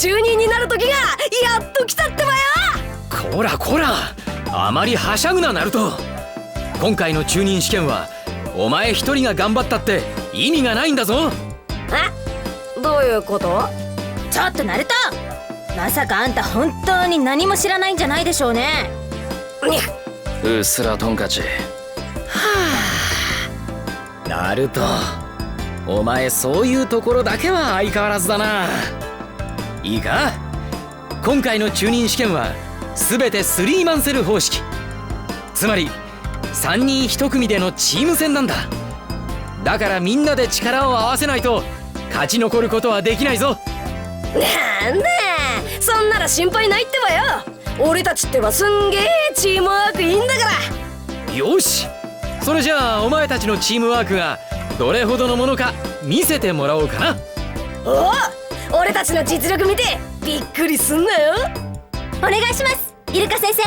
中任になる時がやっと来たってばよ。こらこら、あまりはしゃぐなナルト。今回の中任試験はお前一人が頑張ったって意味がないんだぞ。え、どういうこと？ちょっとナルト、まさかあんた本当に何も知らないんじゃないでしょうね。うっすらトンカチ。ナルト、お前そういうところだけは相変わらずだな。いいか、今回の中任試験は全てスリーマンセル方式。つまり3人1組でのチーム戦なんだ。だからみんなで力を合わせないと勝ち残ることはできないぞ。なんだ、そんなら心配ないってばよ。俺たちってばすんげえチームワークいいんだから。よし、それじゃあお前たちのチームワークがどれほどのものか見せてもらおうかな。おお、俺たちの実力見てびっくりすんなよ。お願いします、イルカ先生。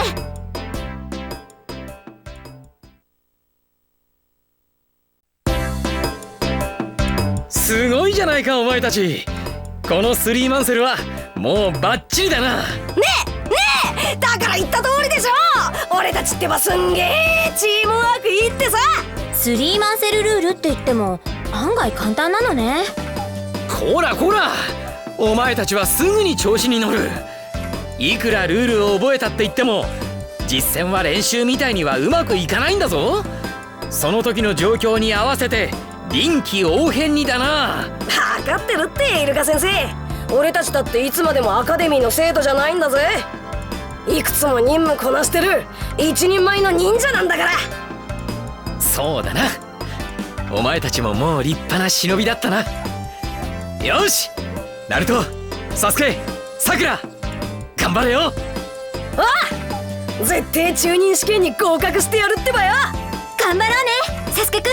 すごいじゃないかお前たち。このスリーマンセルはもうバッチリだな。ねえだから言った通りでしょ。俺たちってばすんげえチームワークいいってさ。スリーマンセルルールって言っても案外簡単なのね。こらこら、お前たちはすぐに調子に乗る。いくらルールを覚えたって言っても実戦は練習みたいにはうまくいかないんだぞ。その時の状況に合わせて臨機応変にだな。分かってるってイルカ先生。俺たちだっていつまでもアカデミーの生徒じゃないんだぜ。いくつも任務こなしてる一人前の忍者なんだから。そうだな、お前たちももう立派な忍びだったな。よし、ナルト、サスケ、サクラ、頑張れよ。ああ、絶対中任試験に合格してやるってばよ。頑張ろうね、サスケくん。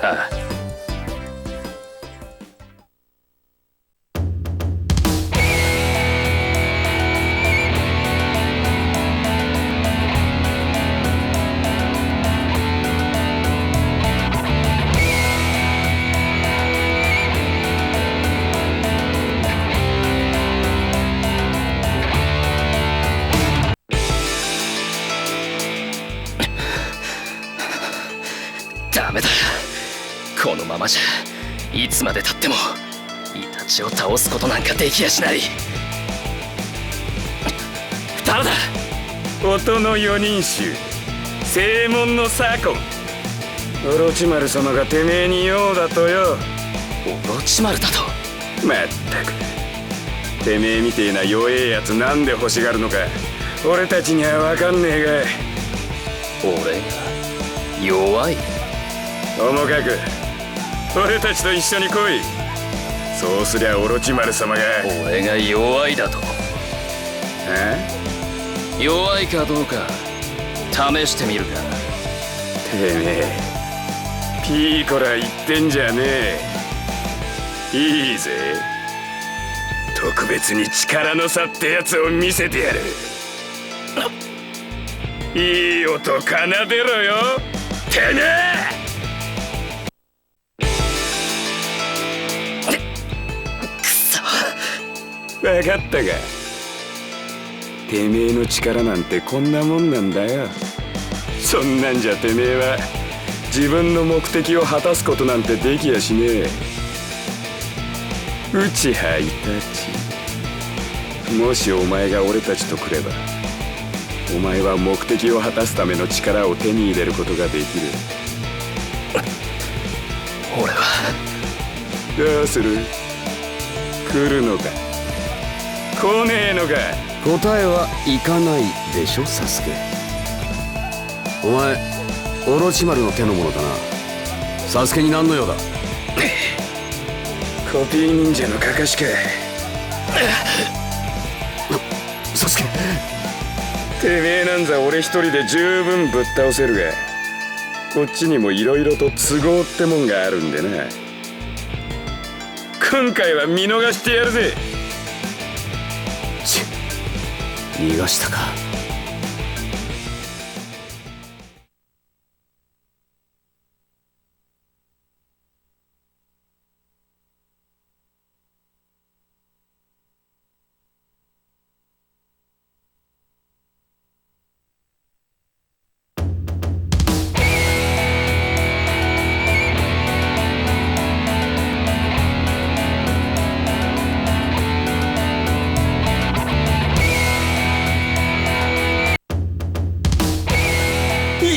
ああ。ダメだ、このままじゃいつまでたってもイタチを倒すことなんかできやしない。誰だ？音の四人衆、正門のサーコン。オロチマル様がてめえに言おうだとよ。オロチマルだと？まったく、てめえみてえな弱えやつなんで欲しがるのか俺たちには分かんねえが。俺が弱い？ともかく俺たちと一緒に来い。そうすりゃオロチマル様が。俺が弱いだと？弱いかどうか試してみるか。てめえピーコラ言ってんじゃねえ。いいぜ、特別に力の差ってやつを見せてやる。いい音奏でろよてめえ。分かったか。てめえの力なんてこんなもんなんだよ。そんなんじゃてめえは自分の目的を果たすことなんてできやしねえ。内葉イタチ、もしお前が俺たちと来ればお前は目的を果たすための力を手に入れることができる。俺はどうする？来るのか来ねえのか。答えは行かないでしょ、サスケ。お前オロチマルの手のものだな。サスケに何の用だ？コピー忍者のカカシか。サスケ、てめえなんざ俺一人で十分ぶっ倒せるが、こっちにもいろいろと都合ってもんがあるんでな。今回は見逃してやるぜ。逃がしたか。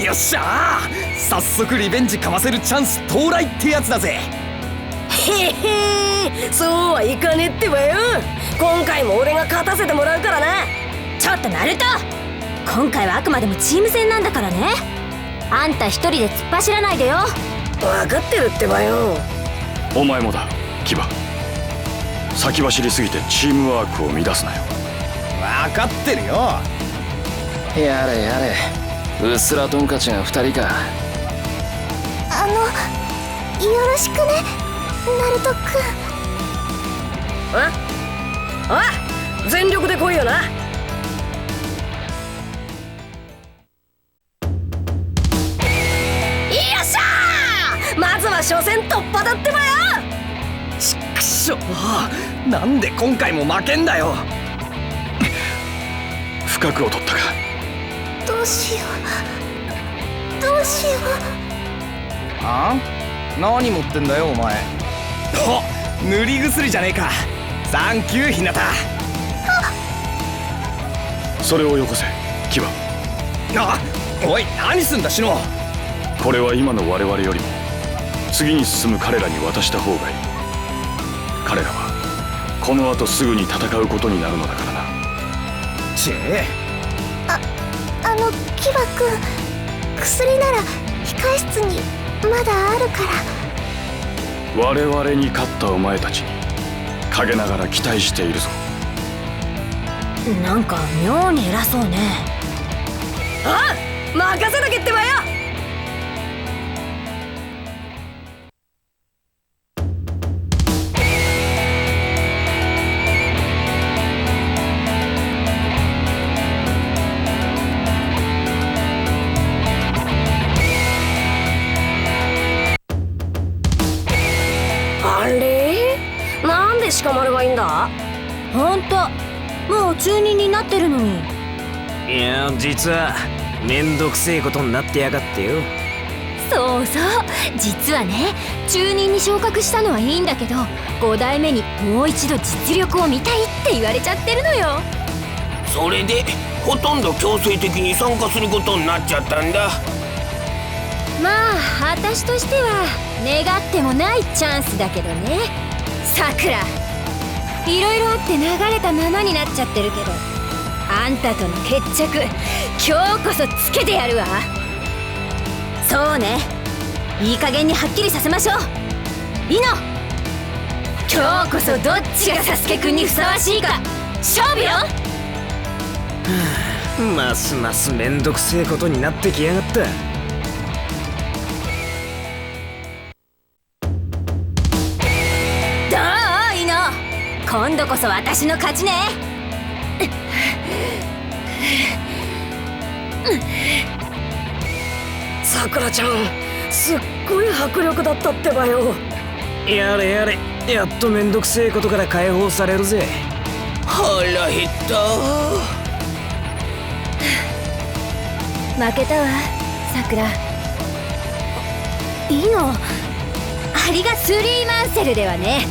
よっしゃー、早速リベンジかませるチャンス到来ってやつだぜ。へへー、そうはいかねえってばよ。今回も俺が勝たせてもらうからな。ちょっとナルト、今回はあくまでもチーム戦なんだからね。あんた一人で突っ走らないでよ。分かってるってばよ。お前もだキバ。先走りすぎてチームワークを乱すなよ。分かってるよ。やれやれ、うっすらトンカチが2人か。よろしくね、ナルトくん。おい、全力で来いよな。よっしゃー、まずは初戦突破だってばよ。ちくしょう、なんで今回も負けんだよ。不覚を取ったか。どうしよう、どうしよう。あん？何持ってんだよお前。お、塗り薬じゃねえか。サンキューひなた。それをよこせキバ。あ、おい何すんだシノ。これは今の我々よりも次に進む彼らに渡した方がいい。彼らはこの後すぐに戦うことになるのだからな。ちえ。キバくん、薬なら控え室にまだあるから。我々に勝ったお前たちに陰ながら期待しているぞ。なんか妙に偉そうね。ああ、任せとけってばよ。あれ、なんで鹿丸がいいんだ。ほんと、もう中任になってるのに。いや実はめんどくせえことになってやがってよ。そうそう、実はね、中任に昇格したのはいいんだけど、5代目にもう一度実力を見たいって言われちゃってるのよ。それでほとんど強制的に参加することになっちゃったんだ。まあ私としては願ってもないチャンスだけどね。さくら、いろいろあって流れたままになっちゃってるけど、あんたとの決着今日こそつけてやるわ。そうね、いい加減にはっきりさせましょう。イノ、今日こそどっちがサスケくんにふさわしいか勝負よ。ますますめんどくせえことになってきやがった。どうイノ、今度こそ私の勝ちね。さくらちゃん、すっごい迫力だったってばよ。やれやれ、やっとめんどくせえことから解放されるぜ。腹減った。負けたわ、さくら。いいの、ありがスリーマンセルではね。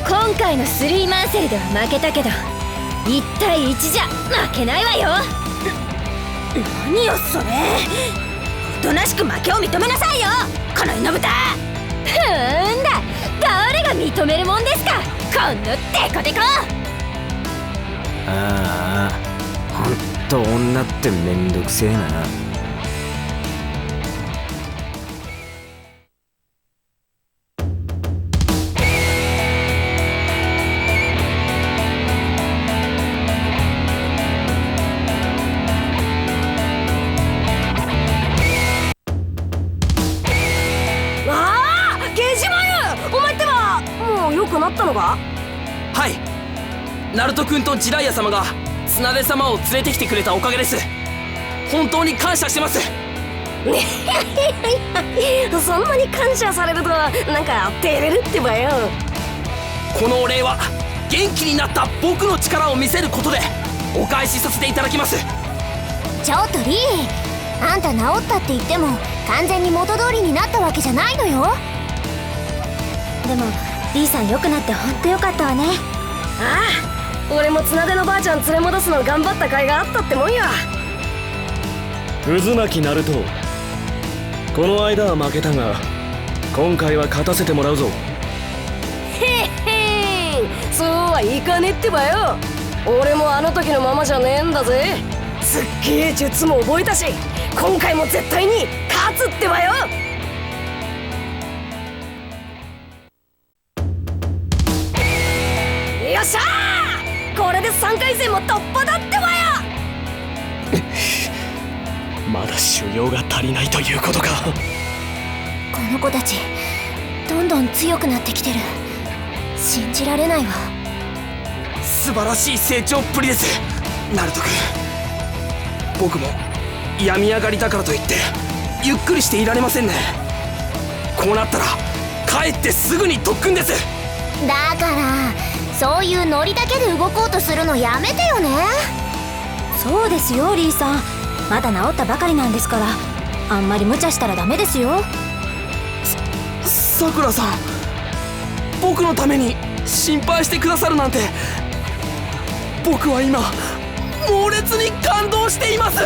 今回のスリーマンセルでは負けたけど、1対1じゃ負けないわよ。何よそれ、おとなしく負けを認めなさいよ、このイノブタ。ふんだ、誰が認めるもんですか、このデコデコ。ああ、ほんと女ってめんどくせえな。なったのか。はい、ナルト君とジライア様が綱手様を連れてきてくれたおかげです。本当に感謝してます。そんなに感謝されるとなんか照れるってばよ。このお礼は元気になった僕の力を見せることでお返しさせていただきます。ちょっとリー、あんた治ったって言っても完全に元通りになったわけじゃないのよ。でもリーさん良くなってほんとよかったわね。ああ、俺も綱手のばあちゃん連れ戻すの頑張った甲斐があったってもんや。渦巻きナルト、この間は負けたが今回は勝たせてもらうぞ。へっへん、そうはいかねってばよ。俺もあの時のままじゃねえんだぜ。すっげえ術も覚えたし、今回も絶対に勝つってばよ。よっしゃー、これで3回戦も突破だってばよ。まだ修行が足りないということか。この子たちどんどん強くなってきてる。信じられないわ。素晴らしい成長っぷりです、ナルト君。僕も病み上がりだからといってゆっくりしていられませんね。こうなったら帰ってすぐに特訓です。だからそういうノリだけで動こうとするのやめてよね。そうですよリーさん、まだ治ったばかりなんですから、あんまり無茶したらダメですよ。さくらさん、僕のために心配してくださるなんて。僕は今猛烈に感動しています。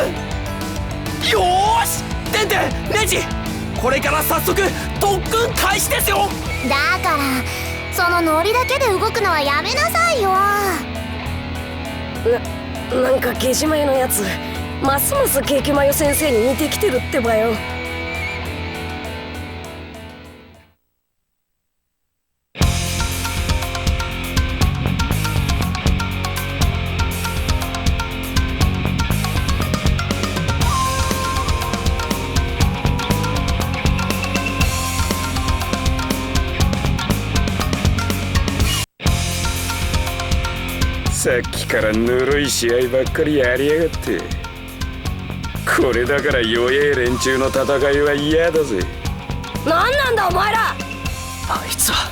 よーし、てんてん、ネジ、これから早速特訓開始ですよ。だからそのノリだけで動くのはやめなさいよ。なんかゲジマヨのやつ、ますますケーキマヨ先生に似てきてるってばよ。さっきからぬるい試合ばっかりやりやがって。これだから弱え連中の戦いは嫌だぜ。なんなんだお前ら。あいつは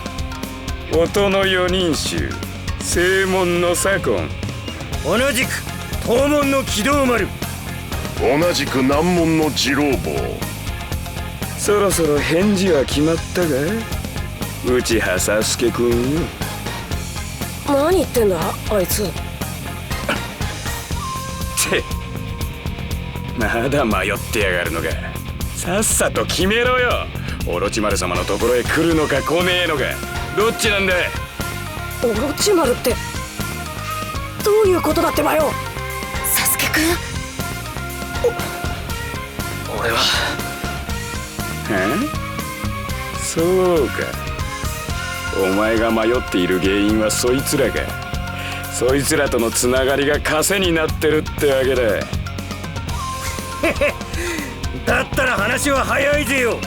音の四人衆、正門の左近、同じく東門の軌道丸、同じく南門の次郎坊。そろそろ返事は決まったか、内葉サスケ君よ。何言ってんだあいつ。ってまだ迷ってやがるのか。さっさと決めろよ。オロチマル様のところへ来るのか来ねえのか、どっちなんだ。オロチマルってどういうことだってばよ。サスケくん、俺は。そうか、お前が迷っている原因はそいつらか。そいつらとのつながりが枷になってるってわけだ。だったら話は早いぜよ。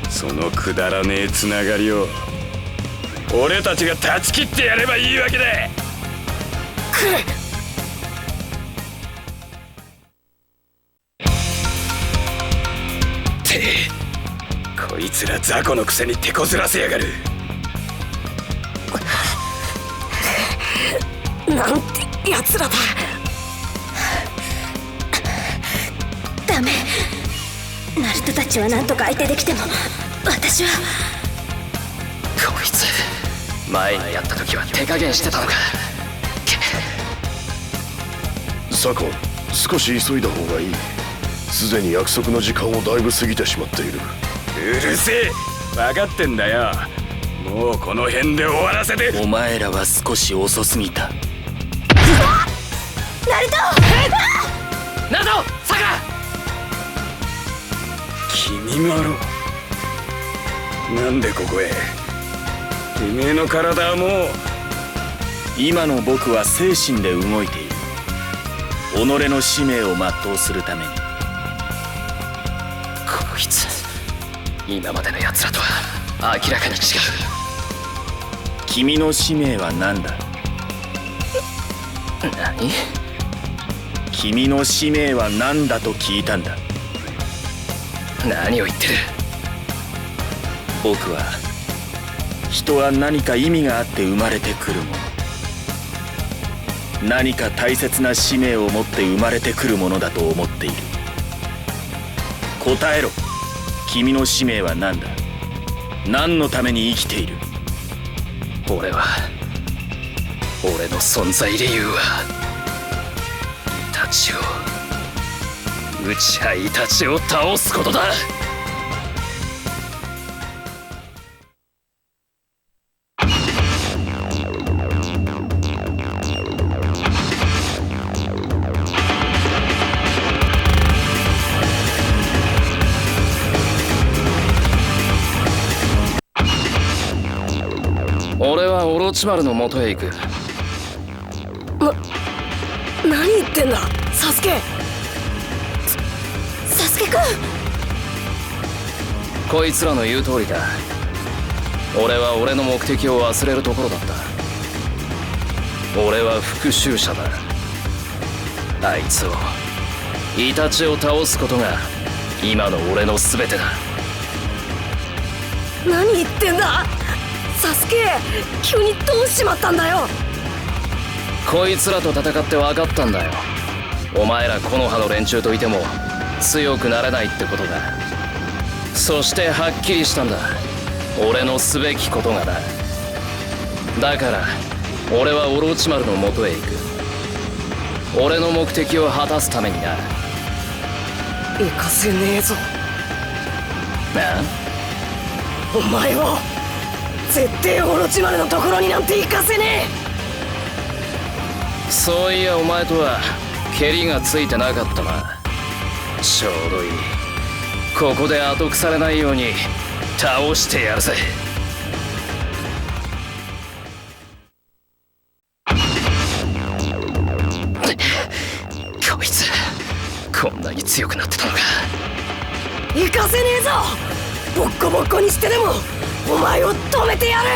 そのくだらねえつながりを俺たちが断ち切ってやればいいわけだ。ってこいつら雑魚のくせに手こずらせやがる。なんてやつらだ。ダメ、ナルトたちはなんとか相手できても私は。こいつ前にやった時は手加減してたのか。左近、少し急いだ方がいい。すでに約束の時間をだいぶ過ぎてしまっている。うるせえ、分かってんだよ。もうこの辺で終わらせて。お前らは少し遅すぎた。ナルト、ナルト、サカ。君まろ、なんでここへ。てめえの体はもう。今の僕は精神で動いている。己の使命を全うするために。こいつ今までの奴らとは明らかに違う。君の使命は何だ。何？君の使命は何だと聞いたんだ。何を言ってる。僕は人は何か意味があって生まれてくるもの、何か大切な使命を持って生まれてくるものだと思っている。答えろ、君の使命は何だ。何のために生きている。俺の存在理由はたちをイタチを倒すことだ。俺はオロチマルの元へ行く。何言ってんだサスケ。サスケくん、こいつらの言う通りだ。俺は俺の目的を忘れるところだった。俺は復讐者だ。あいつをイタチを倒すことが今の俺の全てだ。何言ってんだサスケ。急にどうしまったんだよ。こいつらと戦って分かったんだよ。お前ら木の葉の連中といても強くなれないってことが。そしてはっきりしたんだ、俺のすべきことがな。だから俺はオロチマルの元へ行く。俺の目的を果たすためにな。行かせねえぞ。なあ、お前を絶対オロチマルのところになんて行かせねえ。そういやお前とはケリがついてなかったな。ちょうどいい。ここで後腐れないように倒してやるぜ。こいつこんなに強くなってたのか。行かせねえぞ。ボッコボッコにしてでもお前を止めてやる。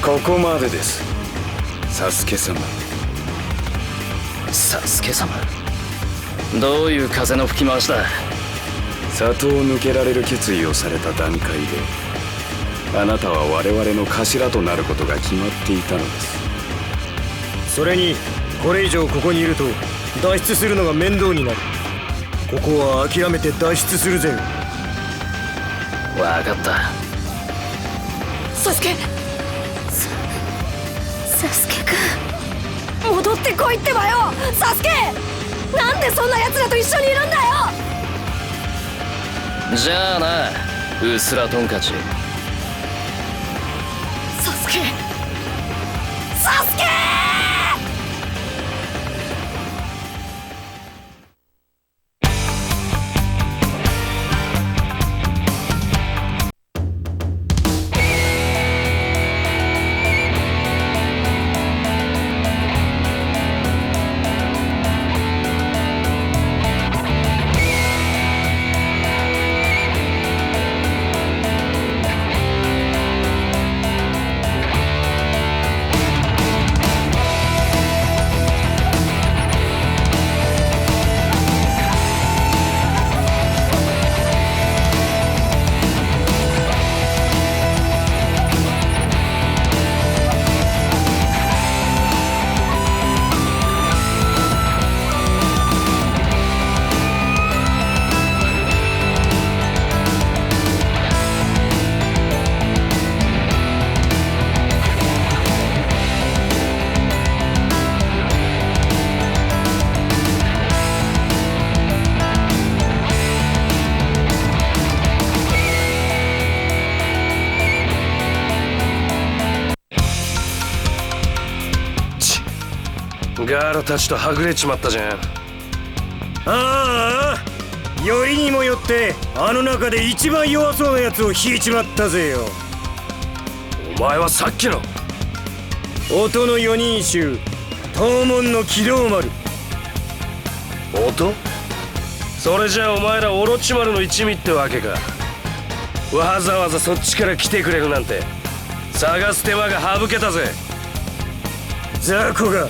ここまでですサスケ様。サスケ様、どういう風の吹き回しだ。里を抜けられる決意をされた段階であなたは我々の頭となることが決まっていたのです。それにこれ以上ここにいると脱出するのが面倒になる。ここは諦めて脱出するぜ。分かった。サスケ。サスケくん、戻ってこいってばよサスケ。なんでそんな奴らと一緒にいるんだよ。じゃあなうすらトンカチ。サスケサスケ。ガールたちとはぐれちまったじゃん。ああ、よりにもよってあの中で一番弱そうなやつを引いちまったぜよ。お前はさっきの音の四人衆東門の機動丸。音？それじゃあお前らオロチマルの一味ってわけか。わざわざそっちから来てくれるなんて探す手間が省けたぜ。雑魚が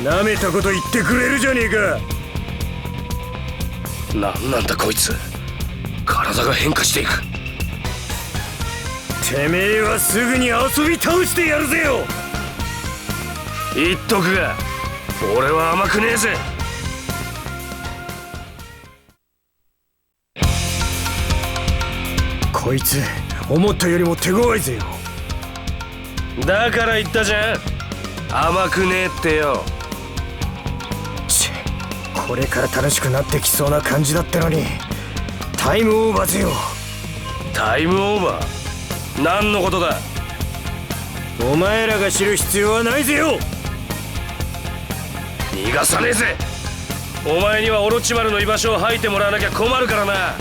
なめたこと言ってくれるじゃねえか。なんだこいつ、体が変化していく。てめえはすぐに遊び倒してやるぜよ。言っとくが俺は甘くねえぜ。こいつ思ったよりも手強いぜよ。だから言ったじゃん、甘くねえってよ。これから楽しくなってきそうな感じだったのにタイムオーバーぜよ。タイムオーバー？何のことだ？お前らが知る必要はないぜよ。逃がさねえぜ。お前にはオロチマルの居場所を吐いてもらわなきゃ困るからな。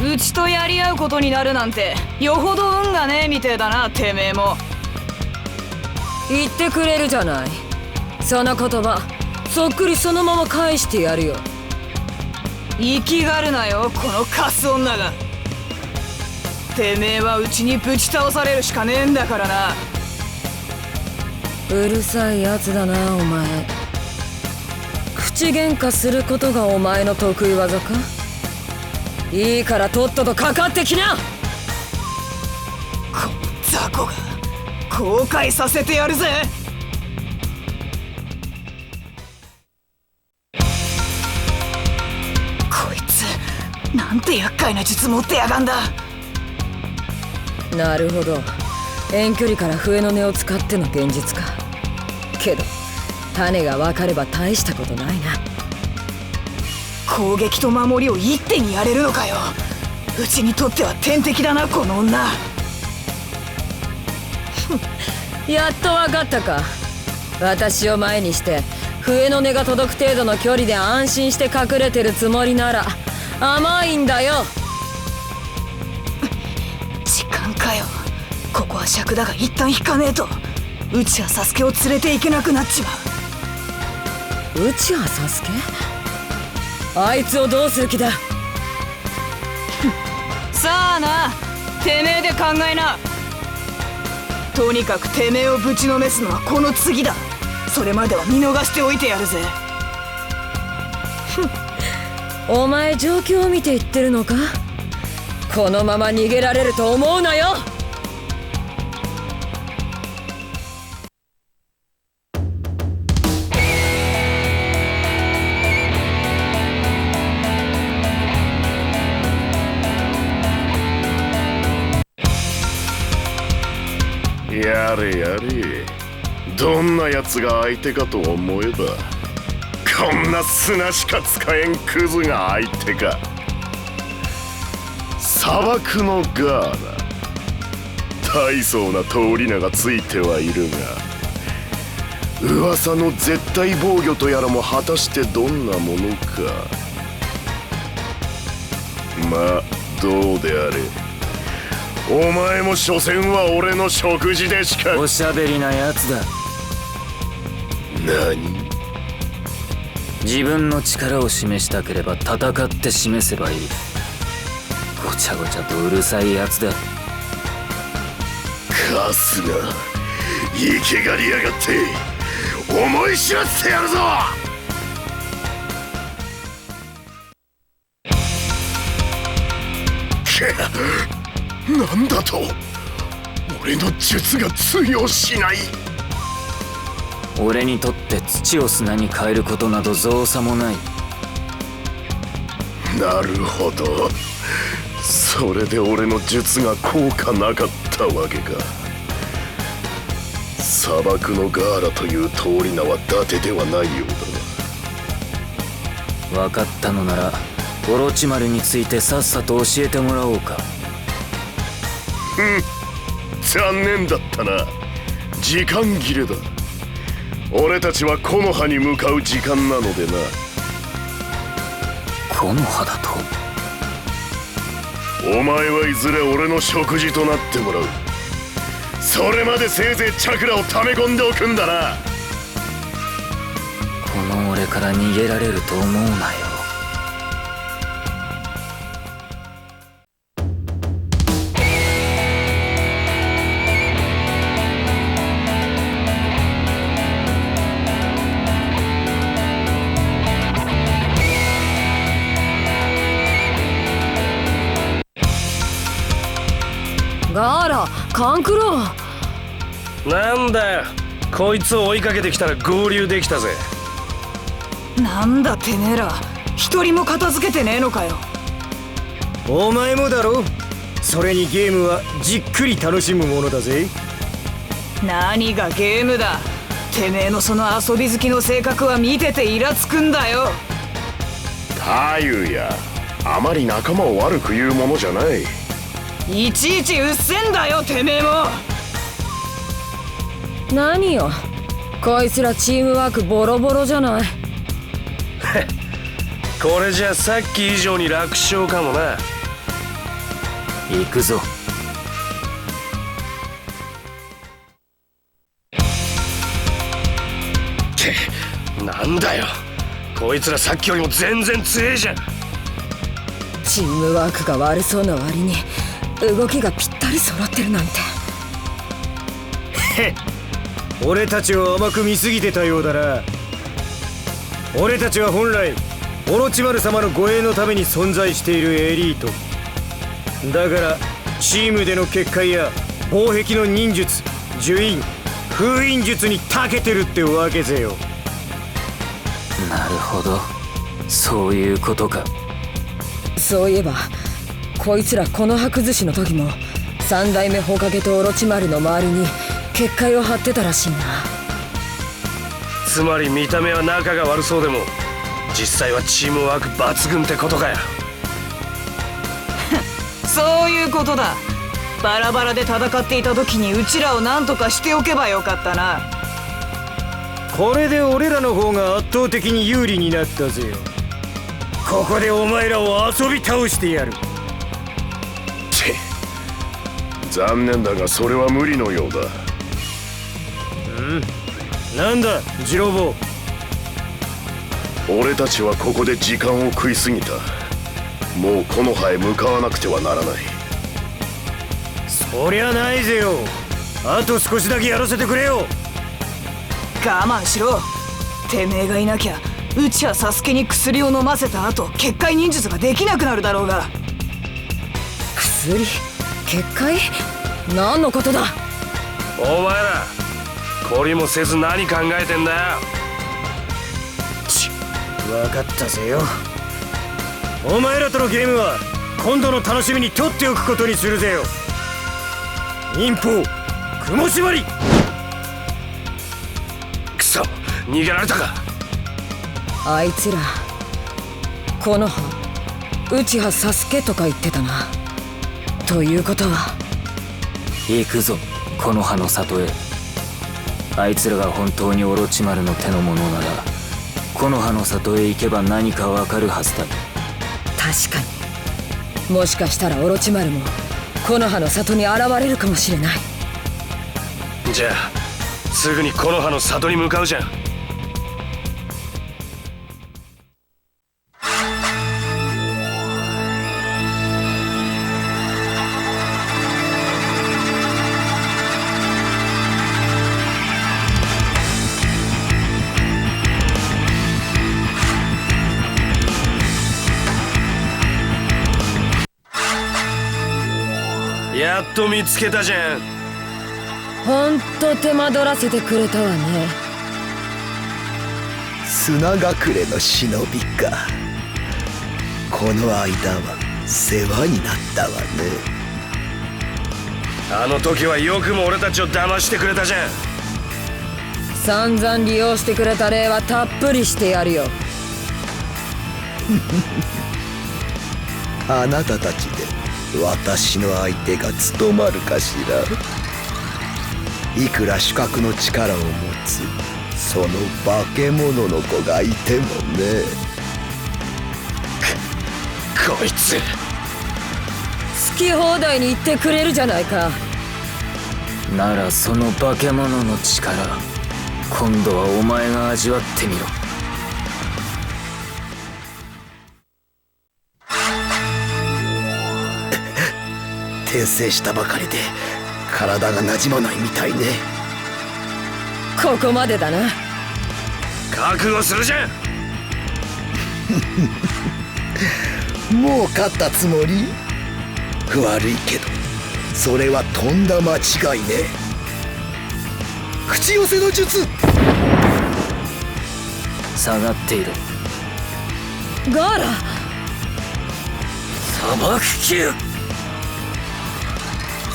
うちとやり合うことになるなんてよほど運がねえみてえだな。てめえも言ってくれるじゃない。その言葉そっくりそのまま返してやるよ。生きがるなよこのカス女が。てめえはうちにぶち倒されるしかねえんだからな。うるさいやつだなお前。口喧嘩することがお前の得意技か。いいからとっととかかってきな。この雑魚が後悔させてやるぜ。こいつなんて厄介な術持ってやがんだ。なるほど、遠距離から笛の音を使っての現実か。けど種が分かれば大したことないな。攻撃と守りを一手にやれるのかよ。うちにとっては天敵だなこの女。やっと分かったか。私を前にして笛の音が届く程度の距離で安心して隠れてるつもりなら甘いんだよ。時間かよ。ここは尺だが一旦引かねえとうちはサスケを連れて行けなくなっちまう。うちはサスケ？あいつをどうする気だ。さあな、てめえで考えな。とにかくてめえをぶちのめすのはこの次だ。それまでは見逃しておいてやるぜ。お前状況を見て言ってるのか。このまま逃げられると思うなよ。やれやれ、どんなやつが相手かと思えばこんな砂しか使えんクズが相手か。砂漠のガーナ、大層な通り名がついてはいるが噂の絶対防御とやらも果たしてどんなものか。まあどうであれ、お前も所詮は俺の食事でしか。おしゃべりなやつだ。何？自分の力を示したければ戦って示せばいい。ごちゃごちゃとうるさいやつだ。カスが生けがりやがって思い知らせてやるぞ。なんだと？俺の術が通用しない？俺にとって土を砂に変えることなど造作もない。なるほど、それで俺の術が効果なかったわけか。砂漠のガーラという通り名は伊達ではないようだな。分かったのならオロチマルについてさっさと教えてもらおうか。残念だったな。時間切れだ。俺たちは木の葉に向かう時間なのでな。木の葉だと？お前はいずれ俺の食事となってもらう。それまでせいぜいチャクラを溜め込んでおくんだな。この俺から逃げられると思うなよ。ガーラ、カンクロなんだよ、こいつを追いかけてきたら合流できたぜ。なんだてめえら、一人も片付けてねえのかよ。お前もだろ。それにゲームはじっくり楽しむものだぜ。何がゲームだ。てめえのその遊び好きの性格は見ててイラつくんだよ。太夫や、あまり仲間を悪く言うものじゃない。いちいちうっせんだよてめえも。何よ、こいつらチームワークボロボロじゃない。これじゃさっき以上に楽勝かもな。行くぞ。なんだよ、こいつらさっきよりも全然強えじゃん。チームワークが悪そうな割に動きがぴったり揃ってるなんて。俺たちを甘く見すぎてたようだな。俺たちは本来オロチマル様の護衛のために存在しているエリートだから、チームでの結界や防壁の忍術、呪印、封印術に長けてるってわけぜよ。なるほど、そういうことか。そういえばこいつらこの葉崩しの時も三代目火影とオロチマルの周りに結界を張ってたらしいな。つまり見た目は仲が悪そうでも実際はチームワーク抜群ってことかよ。そういうことだ。バラバラで戦っていた時にうちらを何とかしておけばよかったな。これで俺らの方が圧倒的に有利になったぜよ。ここでお前らを遊び倒してやる。残念だがそれは無理のようだ。なんだ次郎坊。俺たちはここで時間を食いすぎた。もう木の葉へ向かわなくてはならない。そりゃないぜよ。あと少しだけやらせてくれよ。我慢しろ。てめえがいなきゃうちはサスケに薬を飲ませた後結界忍術ができなくなるだろうが。薬？結界？何のことだ。お前ら懲りもせず何考えてんだよ。分かったぜよ。お前らとのゲームは今度の楽しみに取っておくことにするぜよ。忍法雲縛り。くそ、逃げられたか。あいつら木の葉、内葉サスケとか言ってたな。ということは行くぞ、木の葉の里へ。あいつらが本当にオロチマルの手の者なら木の葉の里へ行けば何かわかるはずだ。確かに、もしかしたらオロチマルも木の葉の里に現れるかもしれない。じゃあすぐに木の葉の里に向かうじゃん。やっと見つけたじゃん。ほんと手間取らせてくれたわね。砂隠れの忍びか。この間は世話になったわね。あの時はよくも俺たちを騙してくれたじゃん。散々利用してくれた礼はたっぷりしてやるよ。あなたたちで私の相手が務まるかしら。いくら主角の力を持つその化け物の子がいてもね。こいつ好き放題に言ってくれるじゃないか。ならその化け物の力、今度はお前が味わってみろ。転生したばかりで体がなじまないみたいね。ここまでだな。覚悟するじゃん。もう勝ったつもり？悪いけどそれはとんだ間違いね。口寄せの術。下がっている。ガーラ、砂漠級、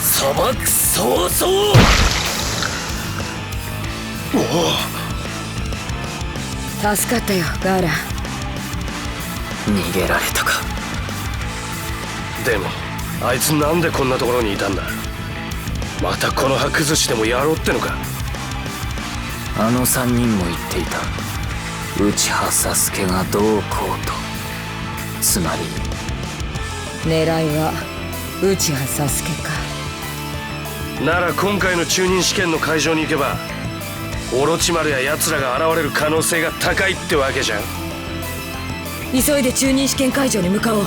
砂漠早々。助かったよガーラ。逃げられたか。でもあいつなんでこんなところにいたんだ。またこの葉崩しでもやろうってのか。あの3人も言っていた。内葉サスケがどうこうと。つまり狙いは内葉サスケか。なら今回の中任試験の会場に行けばオロチマルや奴らが現れる可能性が高いってわけじゃん。急いで中任試験会場に向かおう。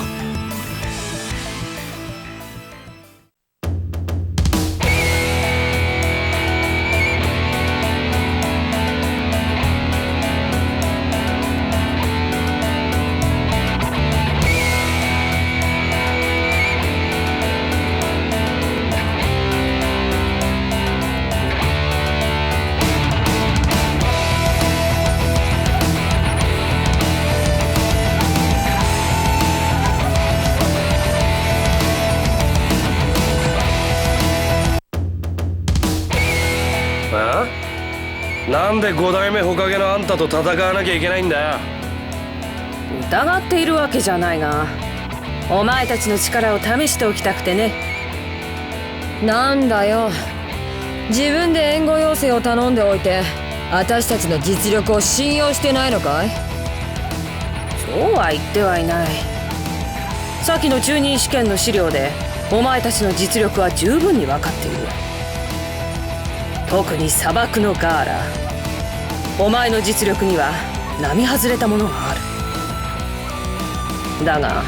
なんで5代目火影のあんたと戦わなきゃいけないんだよ。疑っているわけじゃないが、お前たちの力を試しておきたくてね。なんだよ、自分で援護要請を頼んでおいて私たちの実力を信用してないのかい？そうは言ってはいない。さっきの中任試験の資料でお前たちの実力は十分に分かっている。特に砂漠のガーラ、お前の実力には並外れたものがある。だが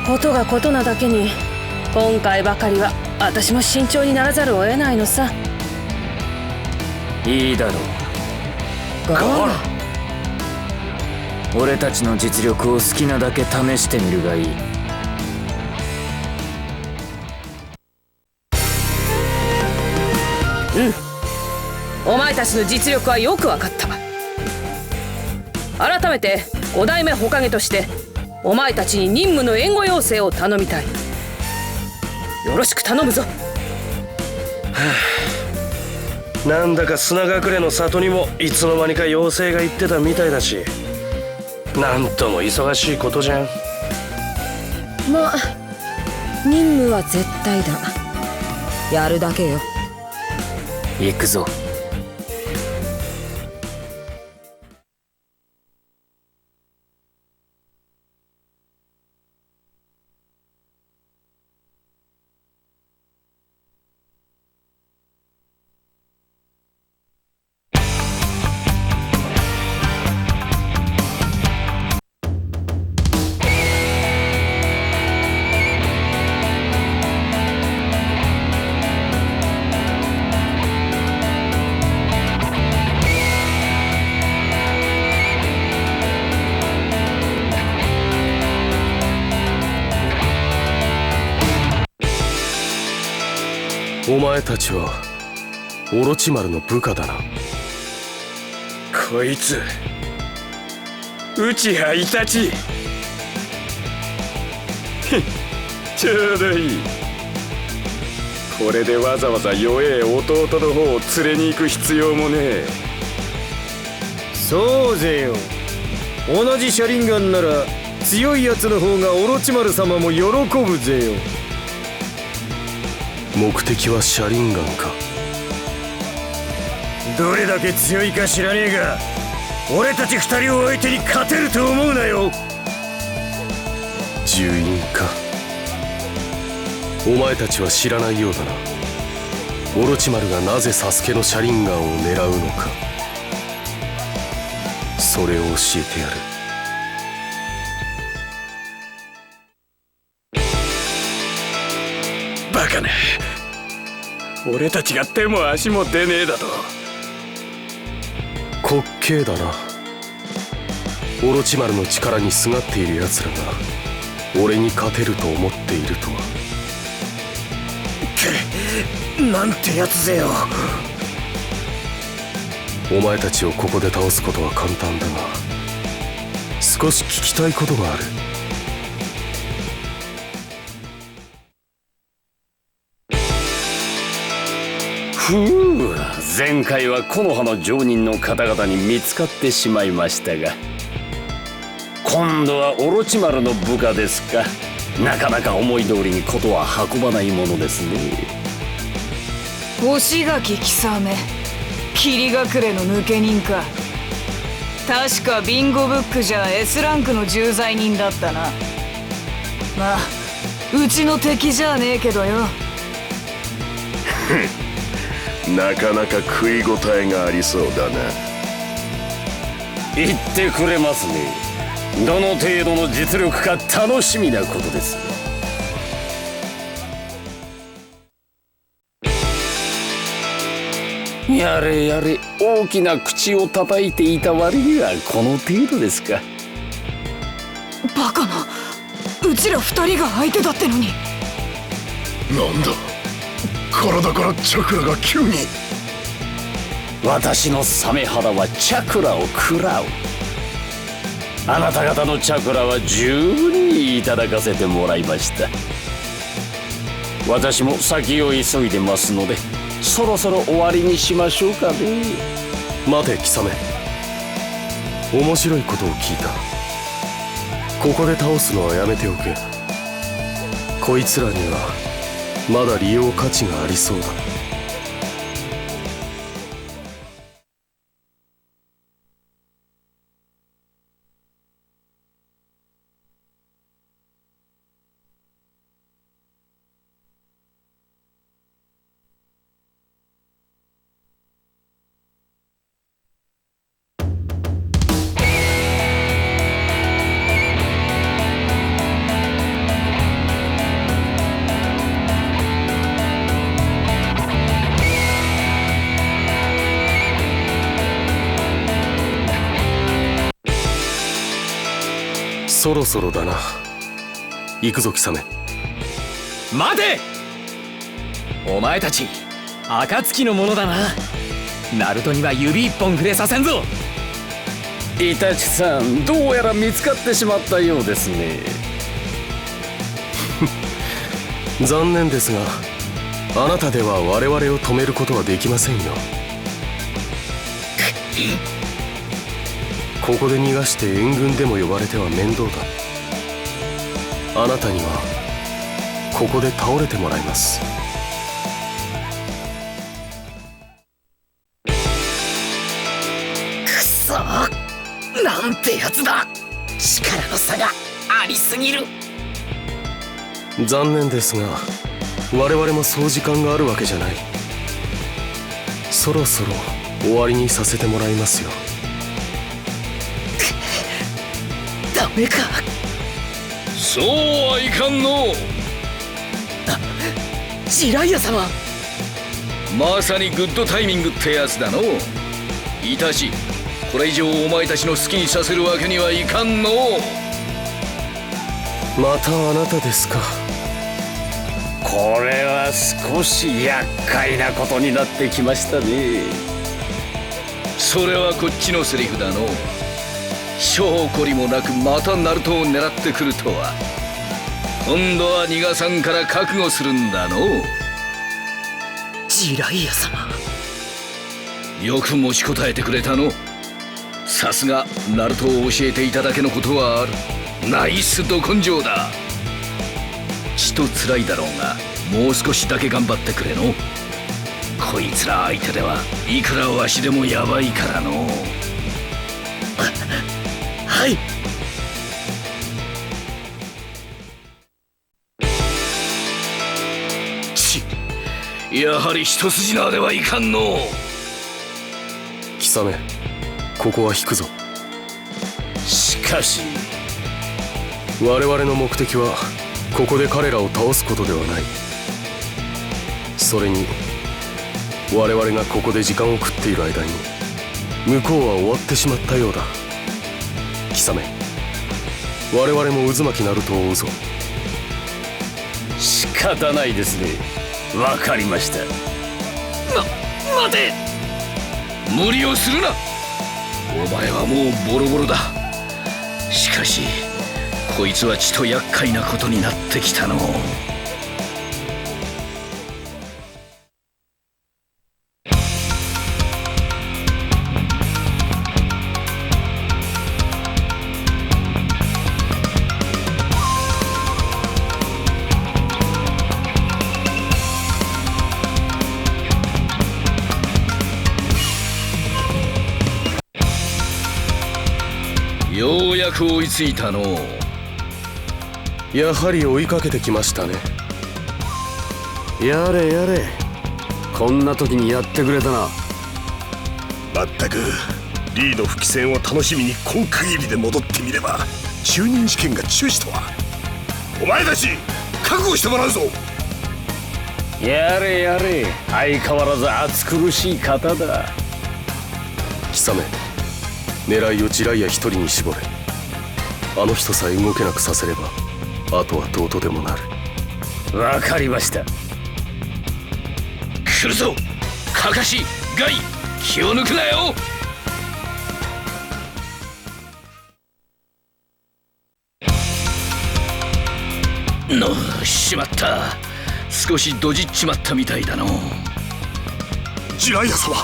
ことがことなだけに今回ばかりは私も慎重にならざるを得ないのさ。いいだろうガーラ、俺たちの実力を好きなだけ試してみるがいい。お前たちの実力はよく分かった。改めて5代目火影としてお前たちに任務の援護要請を頼みたい。よろしく頼むぞ。なんだか砂隠れの里にもいつの間にか妖精が行ってたみたいだし、なんとも忙しいことじゃん。まあ任務は絶対だ。やるだけよ。行くぞ。お前たちはオロチマルの部下だな。こいつ内葉イタチちょうどいい。これでわざわざ弱え弟の方を連れに行く必要もねえ。そうぜよ。同じ車輪ガンなら強いやつの方がオロチマル様も喜ぶぜよ。目的は車輪ガンか。どれだけ強いか知らねえが、俺たち二人を相手に勝てると思うなよ。獣員か。お前たちは知らないようだな。オロチマルがなぜサスケの車輪ガンを狙うのか、それを教えてやる。バカな、俺たちが手も足も出ねえだと。滑稽だな。オロチマルの力にすがっている奴らが俺に勝てると思っているとは。なんてやつぜよ。お前たちをここで倒すことは簡単だが、少し聞きたいことがある。前回は木の葉の上人の方々に見つかってしまいましたが、今度はオロチマルの部下ですか。なかなか思い通りにことは運ばないものですね。星垣貴雨、霧隠れの抜け人か。確かビンゴブックじゃ S ランクの重罪人だったな。まあうちの敵じゃねえけどよ。なかなか食い応えがありそうだな。言ってくれますね。どの程度の実力か楽しみなことです。やれやれ、大きな口を叩いていた割にはこの程度ですか。バカな、うちら二人が相手だってのに。なんだ、体からチャクラが急に。私のサメ肌はチャクラを食らう。あなた方のチャクラは十分にいただかせてもらいました。私も先を急いでますので、そろそろ終わりにしましょうかね。待て貴雨、面白いことを聞いた。ここで倒すのはやめておけ。こいつらにはまだ利用価値がありそうだ。そろそろだな。行くぞ貴雨。待て！お前たち暁のものだな。ナルトには指一本触れさせんぞ。イタチさん、どうやら見つかってしまったようですね。残念ですが、あなたでは我々を止めることはできませんよ。ここで逃がして援軍でも呼ばれては面倒だ。あなたにはここで倒れてもらいます。くそー、なんてやつだ。力の差がありすぎる。残念ですが、我々もそう時間があるわけじゃない。そろそろ終わりにさせてもらいますよ。ダメか。そうはいかんの。ジライア様、まさにグッドタイミングってやつだの。イタチ、これ以上お前たちの好きにさせるわけにはいかんの。またあなたですか。これは少し厄介なことになってきましたね。それはこっちのセリフだの。性懲りもなくまたナルトを狙ってくるとは。今度は逃がさんから覚悟するんだの。ジライア様、よく持ちこたえてくれたの。さすがナルトを教えていただけのことはある。ナイスど根性だ。ちと辛いだろうが、もう少しだけ頑張ってくれの。こいつら相手ではいくらわしでもヤバいからの。はい。やはり一筋縄ではいかんの。貴雨、ここは引くぞ。しかし我々の目的はここで彼らを倒すことではない。それに我々がここで時間を食っている間に向こうは終わってしまったようだ。貴雨、我々も渦巻きナルトを追うぞ。仕方ないですね。わかりました。待て。無理をするな。お前はもうボロボロだ。しかしこいつはちと厄介なことになってきたのう。ようやく追いついたのう。やはり追いかけてきましたね。やれやれ、こんな時にやってくれたな。まったくリード復帰戦を楽しみに今限りで戻ってみれば中任試験が中止とは。お前たち覚悟してもらうぞ。やれやれ、相変わらず暑苦しい方だ。貴様、狙いをジライア一人に絞れ。あの人さえ動けなくさせればあとはどうとでもなる。わかりました。来るぞカカシ、ガイ、気を抜くなよ。しまった。少しドジっちまったみたいだの。ジライア様、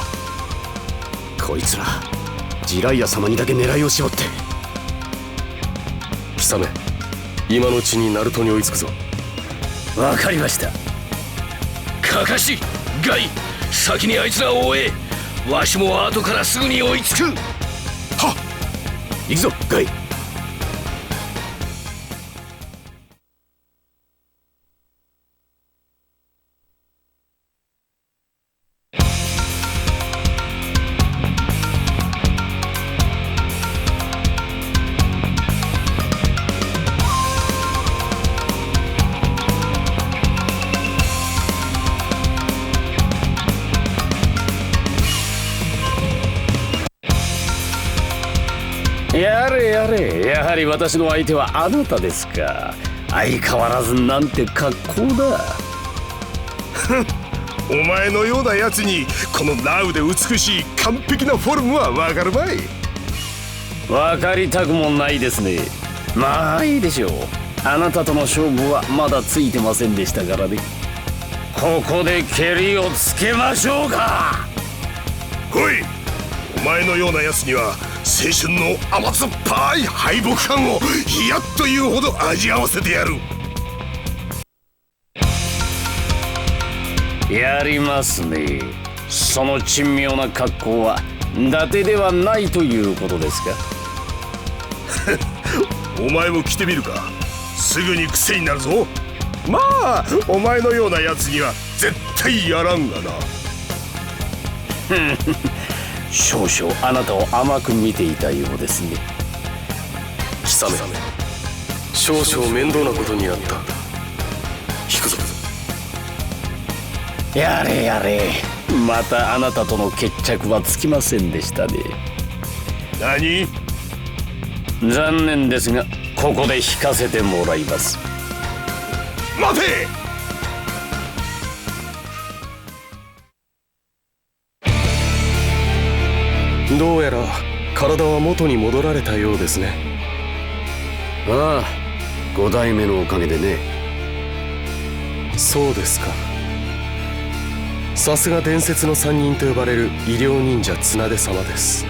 こいつらジライア様にだけ狙いを絞って。貴様、今のうちにナルトに追いつくぞ。わかりました。カカシ、ガイ、先にあいつらを追え。わしも後からすぐに追いつく。はっ、行くぞガイ。やれやれ、やはり私の相手はあなたですか。相変わらずなんて格好だ。お前のようなやつにこのラウで美しい完璧なフォルムはわかるまい。わかりたくもないですね。まあいいでしょう。あなたとの勝負はまだついてませんでしたからね。ここで蹴りをつけましょうか。来い、お前のようなやつには青春の甘酸っぱい敗北感をやっというほど味合わせてやる。やりますね。その珍妙な格好は伊達ではないということですか。お前も着てみるか。すぐに癖になるぞ。まあお前のようなやつには絶対やらんがな。少々あなたを甘く見ていたようですね。貴様、少々面倒なことになった。引くぞ。やれやれ、またあなたとの決着はつきませんでしたね。何？残念ですがここで引かせてもらいます。待て！どうやら体は元に戻られたようですね。ああ、5代目のおかげでね。そうですか。さすが伝説の3人と呼ばれる医療忍者綱手様です。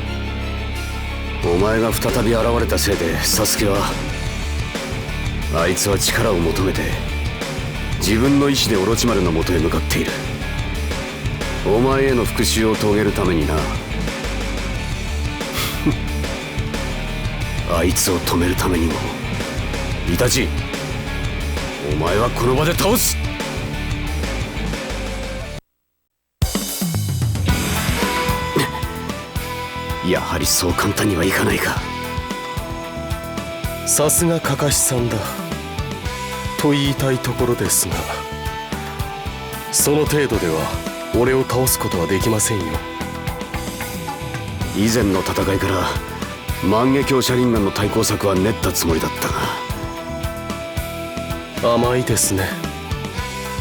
お前が再び現れたせいでサスケは、あいつは力を求めて自分の意志でオロチマルの元へ向かっている。お前への復讐を遂げるためにな。あいつを止めるためにも、イタチ、お前はこの場で倒す。やはりそう簡単にはいかないか。さすがカカシさんだと言いたいところですが、その程度では俺を倒すことはできませんよ。以前の戦いから万華鏡車輪ガンの対抗策は練ったつもりだったが。甘いですね。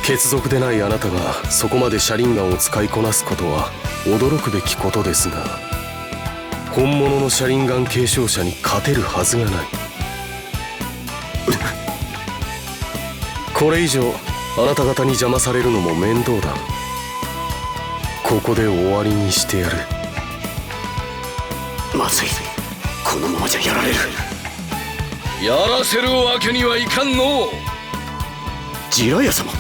血族でないあなたがそこまで車輪ガンを使いこなすことは驚くべきことですが、本物の車輪ガン継承者に勝てるはずがない。これ以上あなた方に邪魔されるのも面倒だ。ここで終わりにしてやる。まずい、このままじゃやられる。やらせるわけにはいかんの。ジラヤ様、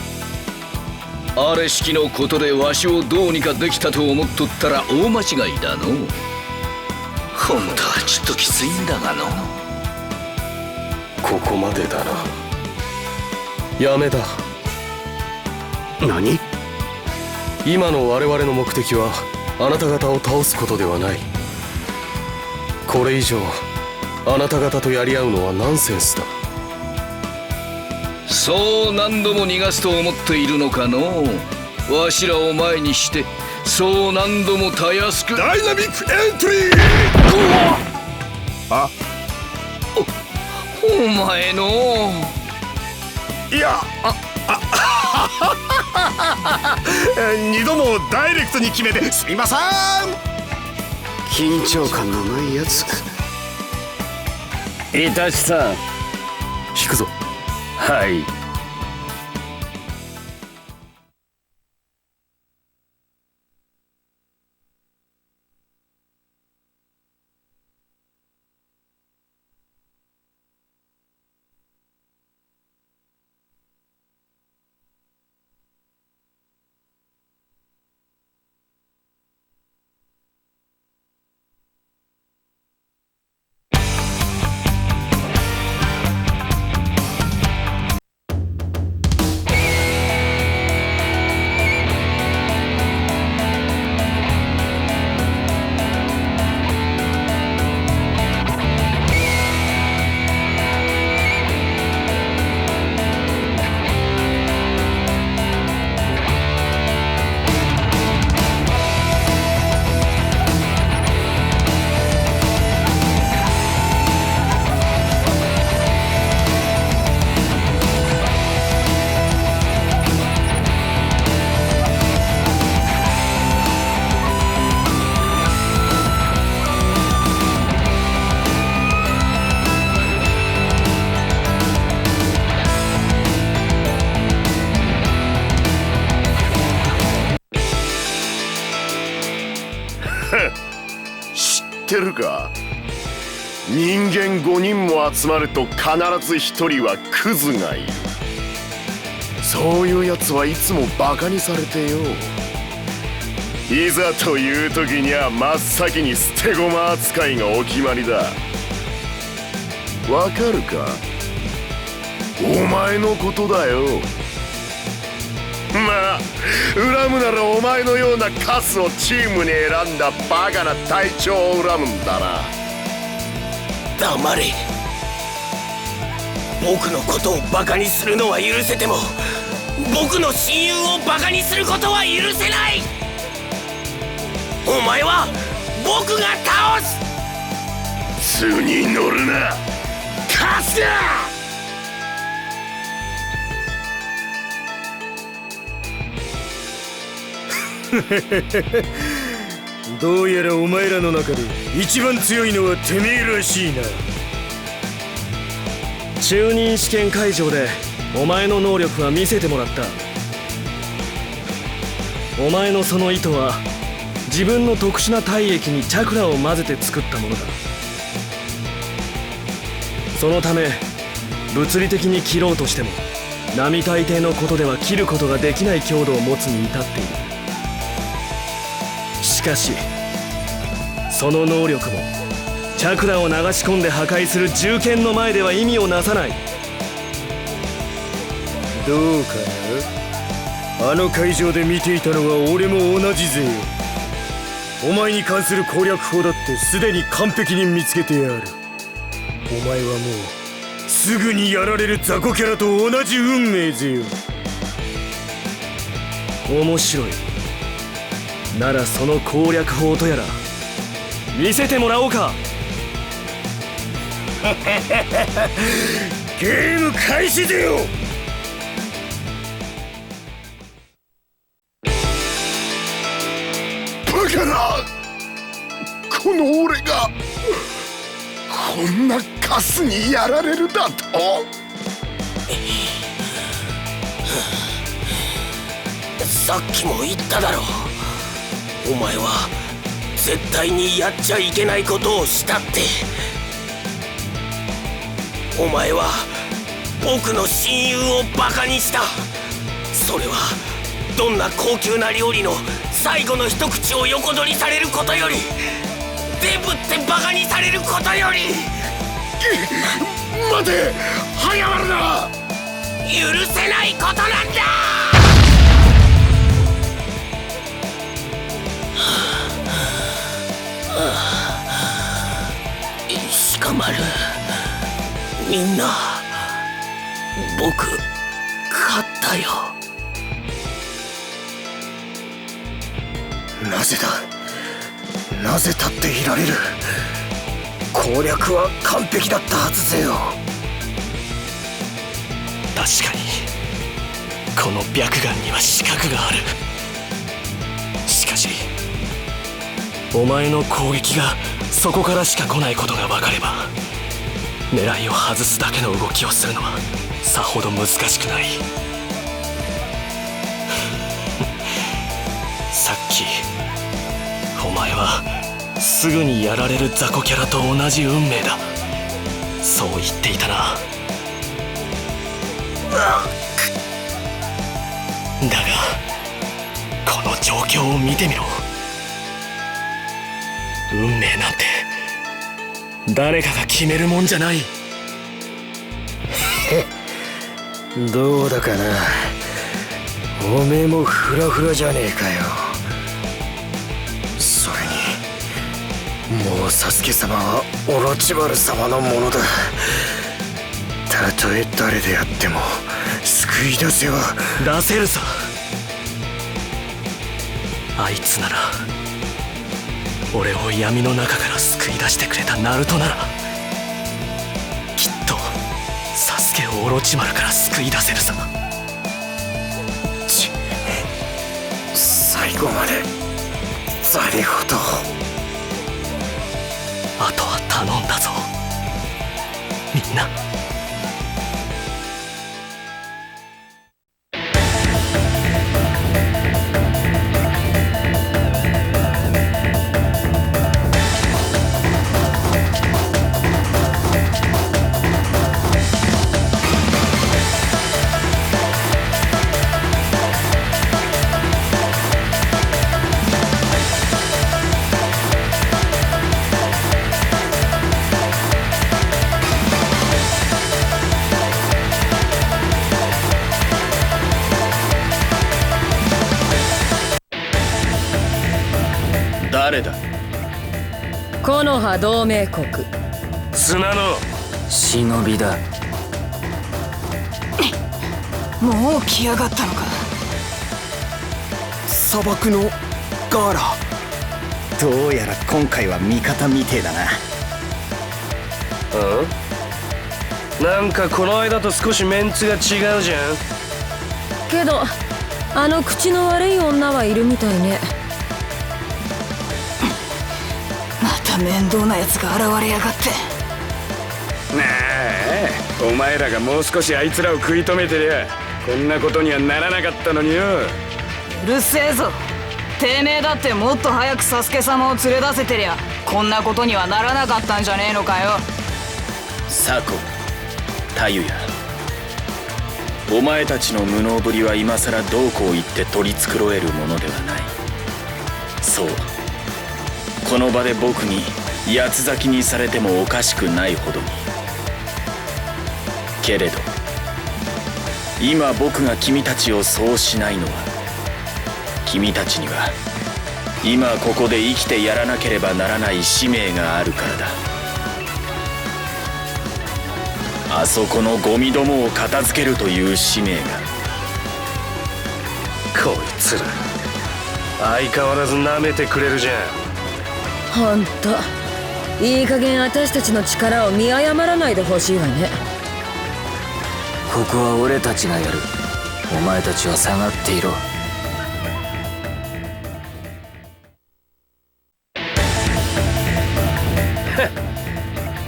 あれ式のことでわしをどうにかできたと思っとったら大間違いだの。本当はちょっときついんだがの。ここまでだな。やめだ。何？今の我々の目的はあなた方を倒すことではない。これ以上あなた方とやり合うのはナンセンスだ。そう何度も逃がすと思っているのかの。わしらを前にしてそう何度もたやすく。ダイナミックエントリー。あ、お前の。いや、二度もダイレクトに決めてすみません。緊張感のないやつ。イタチさん、引くぞ。はい。知ってるか？人間5人も集まると必ず1人はクズがいる。そういうやつはいつもバカにされてよ。いざという時には真っ先に捨て駒扱いがお決まりだ。わかるか？お前のことだよ。まあ恨むならお前のようなカスをチームに選んだバカな隊長を恨むんだな。黙れ。僕のことをバカにするのは許せても、僕の親友をバカにすることは許せない。お前は僕が倒す。図に乗るな、カスだ。どうやらお前らの中で一番強いのはてめえらしいな。中任試験会場でお前の能力は見せてもらった。お前のその糸は自分の特殊な体液にチャクラを混ぜて作ったものだ。そのため物理的に切ろうとしても並大抵のことでは切ることができない強度を持つに至っている。しかしその能力もチャクラを流し込んで破壊する銃剣の前では意味をなさない。どうかな？あの会場で見ていたのは俺も同じぜよ。お前に関する攻略法だってすでに完璧に見つけてやる。お前はもうすぐにやられる雑魚キャラと同じ運命ぜよ。面白い。ならその攻略法とやら見せてもらおうか。ゲーム開始ぜよ。からこの俺がこんなカスにやられるだと？さっきも言っただろう。お前は絶対にやっちゃいけないことをしたって。お前は僕の親友をバカにした。それはどんな高級な料理の最後の一口を横取りされることより、デブってバカにされることより。待て、早まるな。許せないことなんだ。鹿丸、みんな僕勝ったよ。なぜだ、なぜ立っていられる。攻略は完璧だったはずぜよ。確かにこの白眼には死角がある。しかしお前の攻撃がそこからしか来ないことが分かれば、狙いを外すだけの動きをするのはさほど難しくない。さっきお前はすぐにやられる雑魚キャラと同じ運命だ、そう言っていたな。だがこの状況を見てみろ。運命なんて誰かが決めるもんじゃない。どうだかな、おめえもフラフラじゃねえかよ。それにもうサスケ様はオロチマル様のものだ。たとえ誰であっても救い出せは出せるさ。あいつなら俺を闇の中から救い出してくれたナルトなら、きっとサスケをオロチマルから救い出せるさ。最後までザリほど。あとは頼んだぞみんな。誰だ？木の葉同盟国砂の忍びだ。もう来やがったのか。砂漠のガーラ。どうやら今回は味方みてえだな。なんかこの間と少しメンツが違うじゃん。けどあの口の悪い女はいるみたいね。また面倒なやつが現れやがって。なあ、お前らがもう少しあいつらを食い止めてりゃこんなことにはならなかったのによ。うるせえぞ。てめえだってもっと早くサスケ様を連れ出せてりゃこんなことにはならなかったんじゃねえのかよ。サコ、タユヤ、お前たちの無能ぶりは今さらどうこう言って取り繕えるものではない。そう、この場で僕に八つ咲きにされてもおかしくないほどに。けれど今僕が君たちをそうしないのは、君たちには今ここで生きてやらなければならない使命があるからだ。あそこのゴミどもを片付けるという使命が。こいつら相変わらず舐めてくれるじゃん。ほんといい加減私たちの力を見誤らないでほしいわね。ここは俺たちがやる。お前たちは下がっていろ。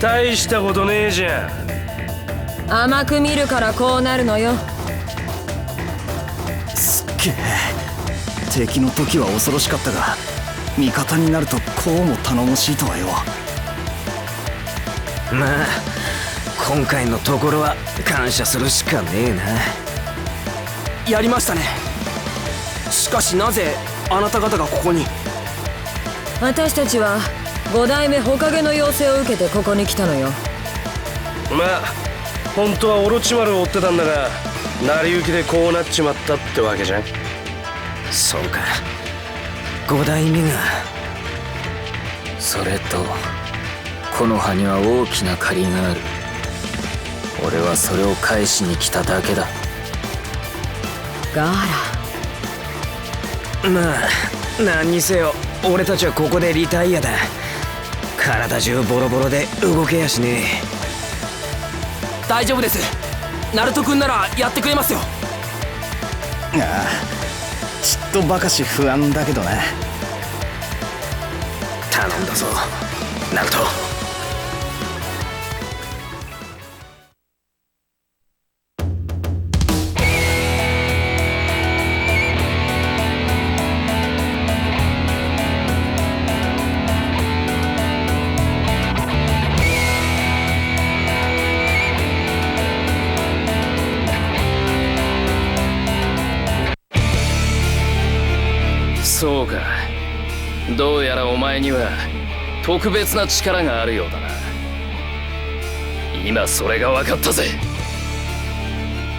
大したことねえじゃん。甘く見るからこうなるのよ。すっげえ。敵の時は恐ろしかったが味方になるとこうも頼もしいとはよ。まあ今回のところは感謝するしかねえな。やりましたね。しかしなぜあなた方がここに？私たちは5代目火影の要請を受けてここに来たのよ。まあ本当はオロチマルを追ってたんだが成り行きでこうなっちまったってわけじゃん。そうか、5代目が。それと木の葉には大きな借りがある。俺はそれを返しに来ただけだ。ガーラ。まあ何にせよ俺たちはここでリタイアだ。体中ボロボロで動けやしねえ。大丈夫です。ナルト君ならやってくれますよ。ああ、ちっとばかし不安だけどな。頼んだぞナルト。そうか、どうやらお前には特別な力があるようだな。今それが分かったぜ。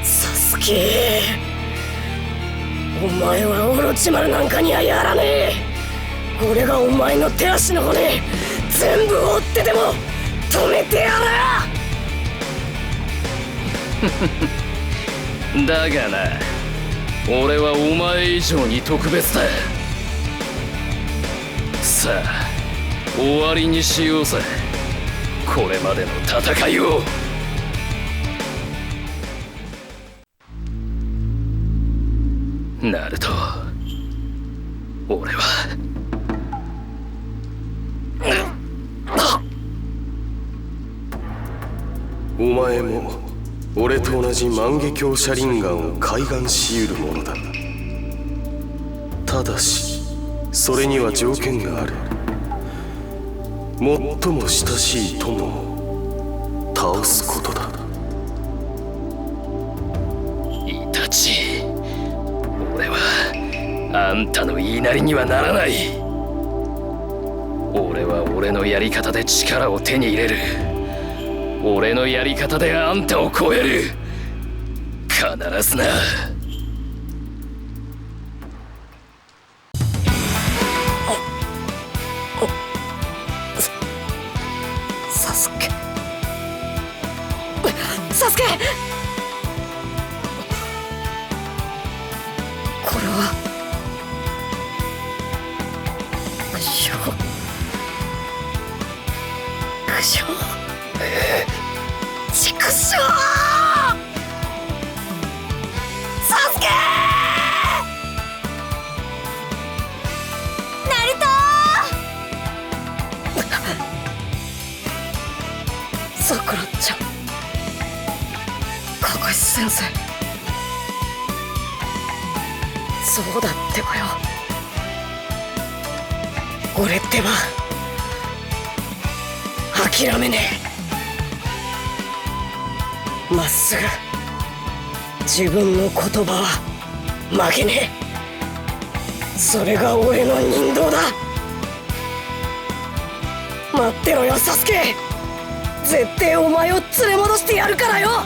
サスケ、お前はオロチマルなんかにはやらねえ。俺がお前の手足の骨全部折ってでも止めてやる。だがな、俺はお前以上に特別だ。さあ終わりにしようぜ、これまでの戦いを。ナルト、俺はお前も俺と同じ万華鏡車輪眼を開眼し得るものだ。ただしそれには条件がある。最も親しい友を倒すことだ。イタチ、俺はあんたの言いなりにはならない。俺は俺のやり方で力を手に入れる。俺のやり方であんたを超える。必ずな。サスケ、サスケ、これは苦笑、畜生、サスケ、ナルトさくらちゃん、カカシ先生、そうだってばよ。俺ってば諦めねえ。まっすぐ自分の言葉は曲げねえ。それが俺の人道だ。待ってろよサスケ、絶対お前を連れ戻してやるからよ。